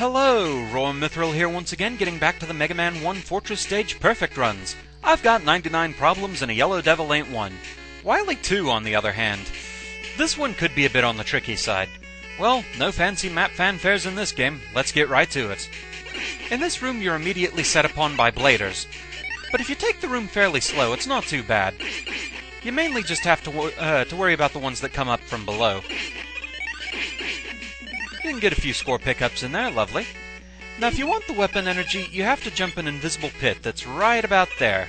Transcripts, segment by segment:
Hello, Roar Mithril here once again, getting back to the Mega Man 1 Fortress Stage Perfect runs. I've got 99 problems and a Yellow Devil ain't one. Wily 2, on the other hand. This one could be a bit on the tricky side. Well, no fancy map fanfares in this game, let's get right to it. In this room you're immediately set upon by bladers. But if you take the room fairly slow, it's not too bad. You mainly just have to worry about the ones that come up from below. You can get a few score pickups in there, lovely. Now if you want the weapon energy, you have to jump an invisible pit that's right about there.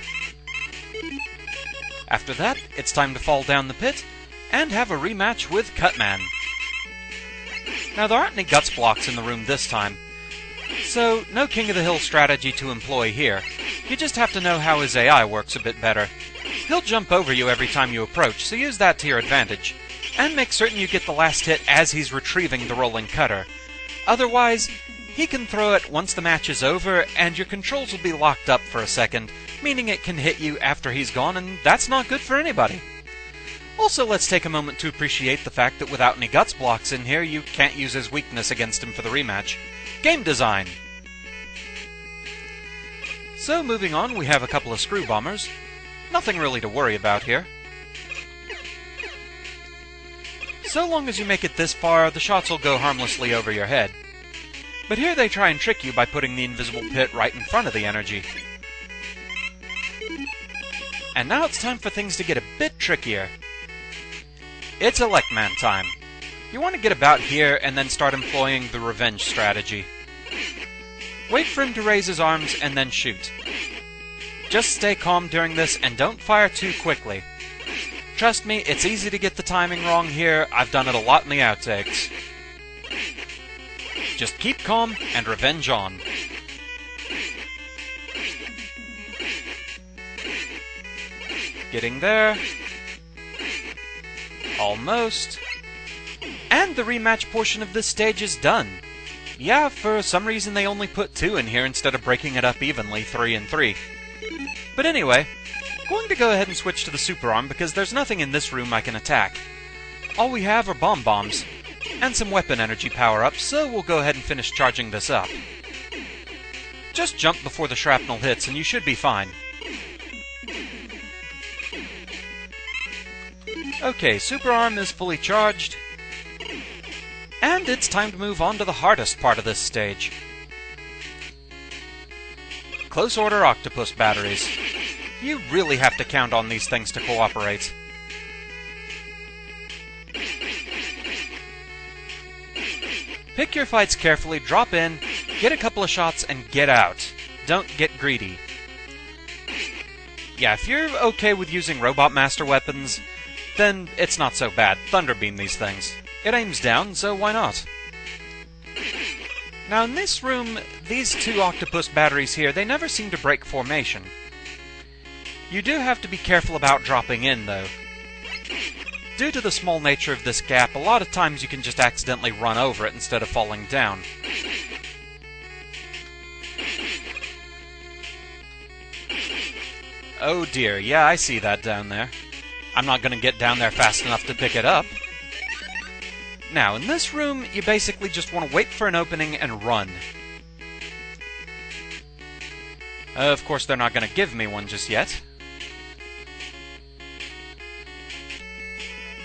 After that, it's time to fall down the pit, and have a rematch with Cutman. Now there aren't any guts blocks in the room this time, so no King of the Hill strategy to employ here. You just have to know how his AI works a bit better. He'll jump over you every time you approach, so use that to your advantage. And make certain you get the last hit as he's retrieving the rolling cutter. Otherwise, he can throw it once the match is over, and your controls will be locked up for a second, meaning it can hit you after he's gone, and that's not good for anybody. Also, let's take a moment to appreciate the fact that without any guts blocks in here, you can't use his weakness against him for the rematch. Game design! So, moving on, we have a couple of screw bombers. Nothing really to worry about here. So long as you make it this far, the shots will go harmlessly over your head. But here they try and trick you by putting the invisible pit right in front of the energy. And now it's time for things to get a bit trickier. It's Electman time. You want to get about here and then start employing the revenge strategy. Wait for him to raise his arms and then shoot. Just stay calm during this and don't fire too quickly. Trust me, it's easy to get the timing wrong here. I've done it a lot in the outtakes. Just keep calm and revenge on. Getting there. Almost. And the rematch portion of this stage is done. Yeah, for some reason they only put 2 in here instead of breaking it up evenly, 3 and 3. But anyway, going to go ahead and switch to the super arm because there's nothing in this room I can attack. All we have are bomb bombs, and some weapon energy power-ups, so we'll go ahead and finish charging this up. Just jump before the shrapnel hits and you should be fine. Okay, super arm is fully charged. And it's time to move on to the hardest part of this stage. Close order Octopus Batteries. You really have to count on these things to cooperate. Pick your fights carefully, drop in, get a couple of shots, and get out. Don't get greedy. Yeah, if you're okay with using Robot Master weapons, then it's not so bad. Thunderbeam these things. It aims down, so why not? Now in this room, these 2 Octopus Batteries here, they never seem to break formation. You do have to be careful about dropping in, though. Due to the small nature of this gap, a lot of times you can just accidentally run over it instead of falling down. Oh dear, yeah, I see that down there. I'm not going to get down there fast enough to pick it up. Now, in this room, you basically just want to wait for an opening and run. Of course, they're not going to give me one just yet.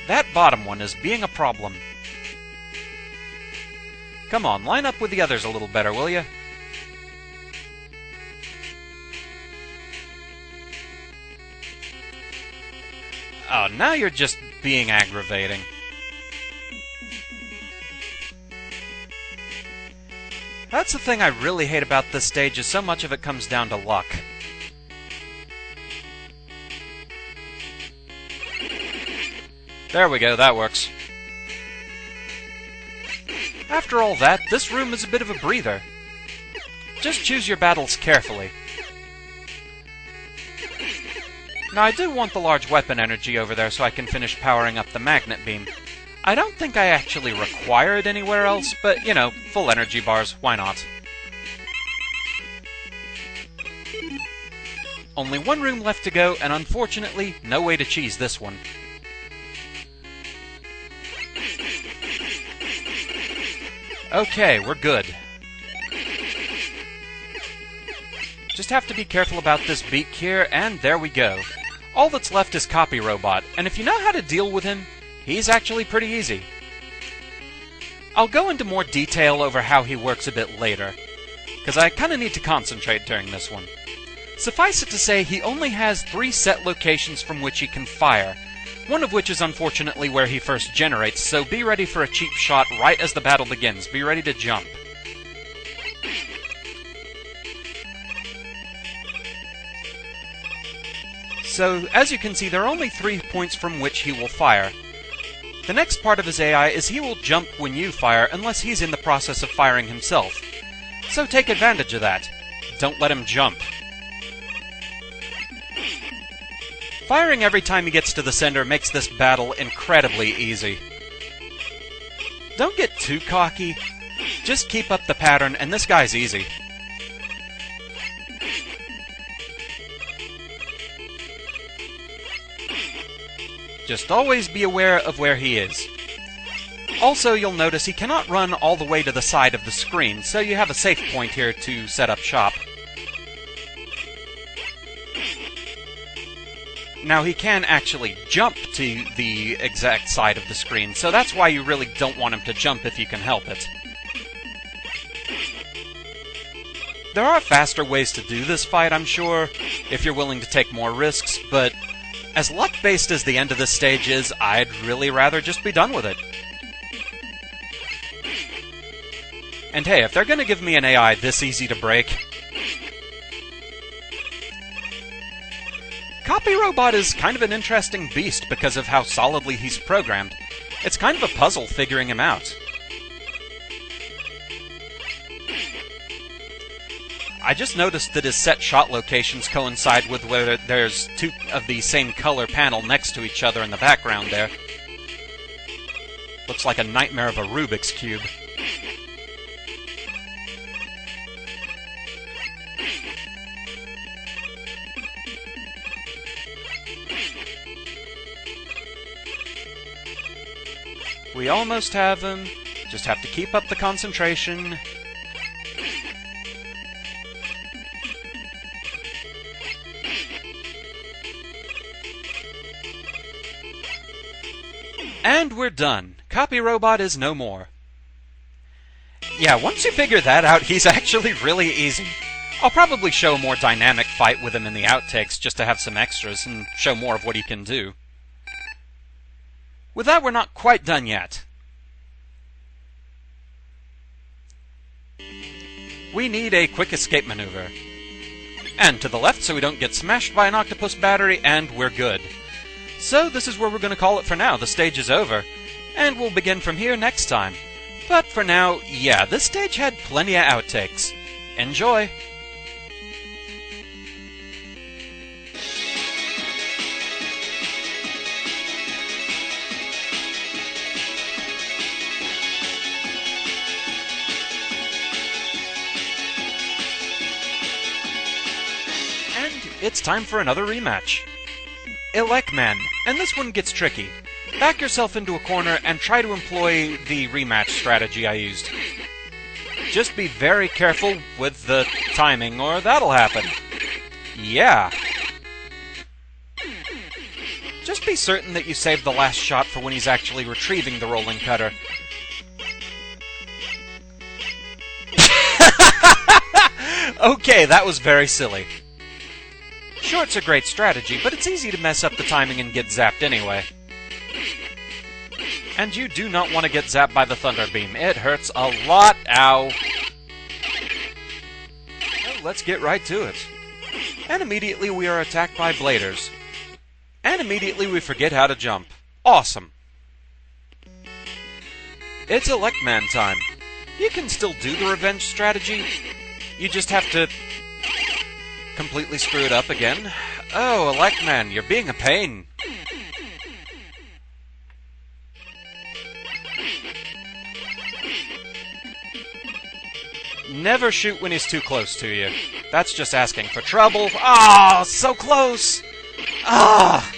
That bottom one is being a problem. Come on, line up with the others a little better, will you? Oh, now you're just being aggravating. That's the thing I really hate about this stage, is so much of it comes down to luck. There we go, that works. After all that, this room is a bit of a breather. Just choose your battles carefully. Now I do want the large weapon energy over there so I can finish powering up the magnet beam. I don't think I actually require it anywhere else, but, you know, full energy bars, why not? Only one room left to go, and unfortunately, no way to cheese this one. Okay, we're good. Just have to be careful about this beak here, and there we go. All that's left is Copy Robot, and if you know how to deal with him, he's actually pretty easy. I'll go into more detail over how he works a bit later, because I kinda need to concentrate during this one. Suffice it to say, he only has 3 set locations from which he can fire, one of which is unfortunately where he first generates, so be ready for a cheap shot right as the battle begins. Be ready to jump. So, as you can see, there are only 3 points from which he will fire. The next part of his AI is he will jump when you fire, unless he's in the process of firing himself. So take advantage of that. Don't let him jump. Firing every time he gets to the center makes this battle incredibly easy. Don't get too cocky. Just keep up the pattern, and this guy's easy. Just always be aware of where he is. Also, you'll notice he cannot run all the way to the side of the screen, so you have a safe point here to set up shop. Now, he can actually jump to the exact side of the screen, so that's why you really don't want him to jump if you can help it. There are faster ways to do this fight, I'm sure, if you're willing to take more risks, but as luck-based as the end of this stage is, I'd really rather just be done with it. And hey, if they're gonna give me an AI this easy to break... Copy Robot is kind of an interesting beast because of how solidly he's programmed. It's kind of a puzzle figuring him out. I just noticed that his set shot locations coincide with where there's 2 of the same color panel next to each other in the background there. Looks like a nightmare of a Rubik's Cube. We almost have him. Just have to keep up the concentration. And we're done. Copy Robot is no more. Yeah, once you figure that out, he's actually really easy. I'll probably show a more dynamic fight with him in the outtakes just to have some extras and show more of what he can do. With that, we're not quite done yet. We need a quick escape maneuver. And to the left so we don't get smashed by an octopus battery, and we're good. So this is where we're going to call it for now. The stage is over, and we'll begin from here next time. But for now, yeah, this stage had plenty of outtakes. Enjoy! It's time for another rematch. Elecman, and this one gets tricky. Back yourself into a corner and try to employ the rematch strategy I used. Just be very careful with the timing, or that'll happen. Yeah. Just be certain that you save the last shot for when he's actually retrieving the rolling cutter. Okay, that was very silly. Sure, it's a great strategy, but it's easy to mess up the timing and get zapped anyway. And you do not want to get zapped by the Thunder Beam. It hurts a lot. Ow. Well, let's get right to it. And immediately we are attacked by bladers. And immediately we forget how to jump. Awesome. It's Elecman time. You can still do the revenge strategy. You just have to completely screw it up again. Oh, Elecman, you're being a pain. Never shoot when he's too close to you. That's just asking for trouble. Ah, so close! Ah!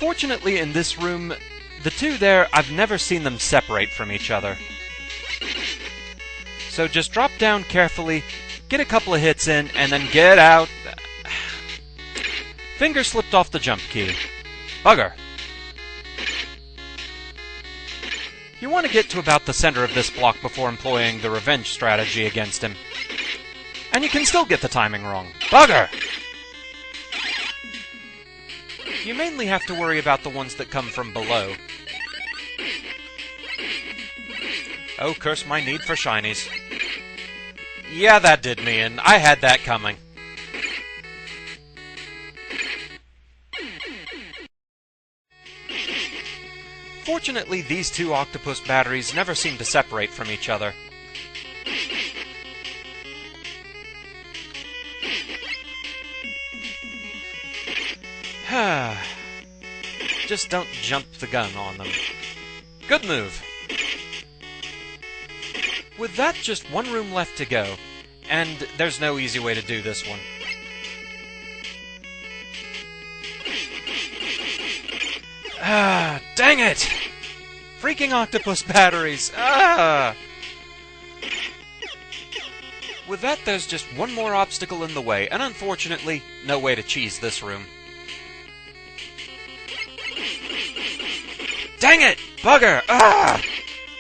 Fortunately, in this room, the two there, I've never seen them separate from each other. So just drop down carefully, get a couple of hits in, and then get out. Finger slipped off the jump key. Bugger. You want to get to about the center of this block before employing the revenge strategy against him. And you can still get the timing wrong. Bugger! You mainly have to worry about the ones that come from below. Oh, curse my need for shinies. Yeah, that did me in. I had that coming. Fortunately, these two Octopus Batteries never seem to separate from each other. Just don't jump the gun on them. Good move. With that, just one room left to go, and there's no easy way to do this one. Dang it! Freaking Octopus Batteries! With that, there's just one more obstacle in the way, and unfortunately, no way to cheese this room. Dang it! Bugger!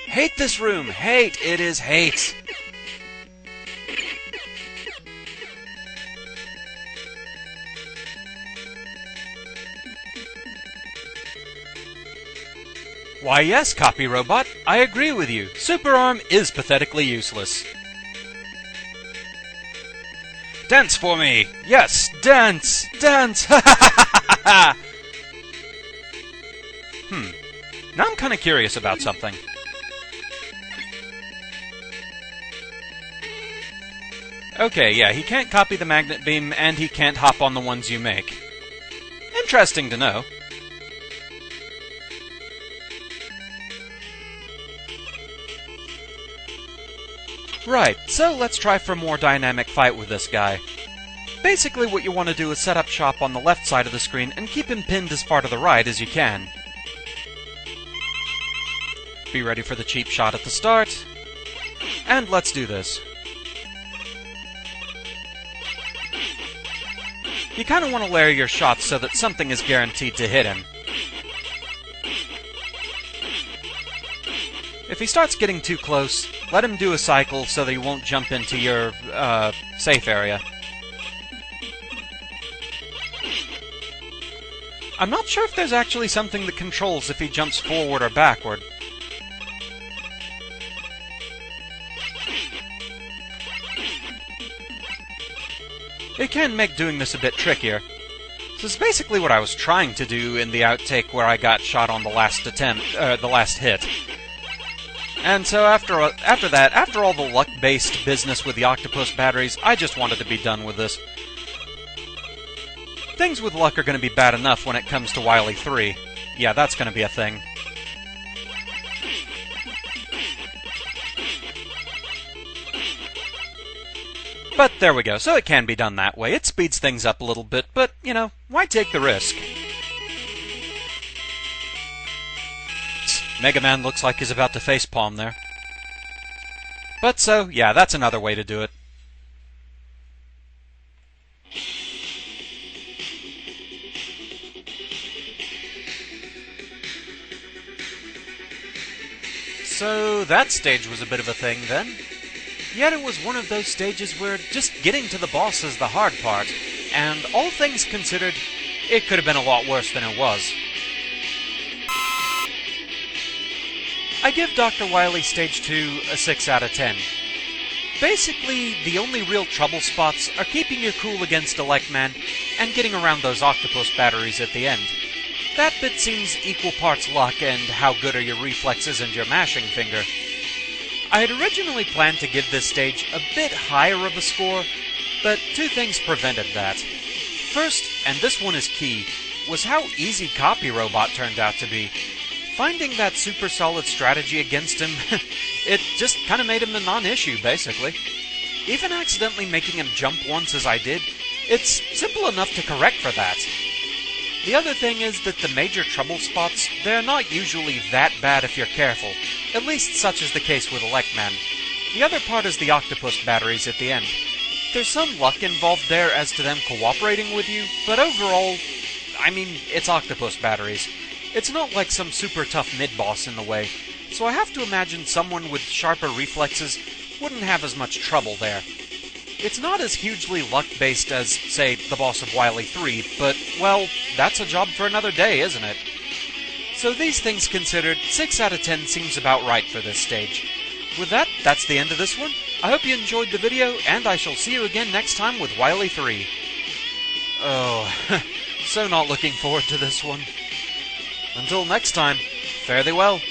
Hate this room! Hate! It is hate! Why yes, Copy Robot, I agree with you. Super Arm is pathetically useless. Dance for me! Yes, dance! Dance! Ha ha ha ha! Now I'm kinda curious about something. Okay, yeah, he can't copy the magnet beam, and he can't hop on the ones you make. Interesting to know. Right, so let's try for a more dynamic fight with this guy. Basically what you want to do is set up shop on the left side of the screen and keep him pinned as far to the right as you can. Be ready for the cheap shot at the start. And let's do this. You kind of want to layer your shots so that something is guaranteed to hit him. If he starts getting too close, let him do a cycle so that he won't jump into your, safe area. I'm not sure if there's actually something that controls if he jumps forward or backward. It can make doing this a bit trickier. This is basically what I was trying to do in the outtake where I got shot on the last attempt, the last hit. And so after all the luck-based business with the Octopus Batteries, I just wanted to be done with this. Things with luck are going to be bad enough when it comes to Wily 3. Yeah, that's going to be a thing. But there we go, so it can be done that way. It speeds things up a little bit, but, you know, why take the risk? Mega Man looks like he's about to facepalm there. But so, yeah, that's another way to do it. So that stage was a bit of a thing then. Yet it was one of those stages where just getting to the boss is the hard part, and all things considered, it could have been a lot worse than it was. I give Dr. Wily Stage 2 a 6 out of 10. Basically, the only real trouble spots are keeping your cool against Electman and getting around those Octopus Batteries at the end. That bit seems equal parts luck and how good are your reflexes and your mashing finger. I had originally planned to give this stage a bit higher of a score, but two things prevented that. First, and this one is key, was how easy Copy Robot turned out to be. Finding that super solid strategy against him, it just kind of made him a non-issue, basically. Even accidentally making him jump once as I did, it's simple enough to correct for that. The other thing is that the major trouble spots, they're not usually that bad if you're careful. At least such is the case with Electman. The other part is the Octopus Batteries at the end. There's some luck involved there as to them cooperating with you, but overall, I mean, it's Octopus Batteries. It's not like some super tough mid-boss in the way, so I have to imagine someone with sharper reflexes wouldn't have as much trouble there. It's not as hugely luck-based as, say, the boss of Wily 3, but, well, that's a job for another day, isn't it? So these things considered, 6 out of 10 seems about right for this stage. With that, that's the end of this one. I hope you enjoyed the video, and I shall see you again next time with Wily 3. Oh, so not looking forward to this one. Until next time, fare thee well.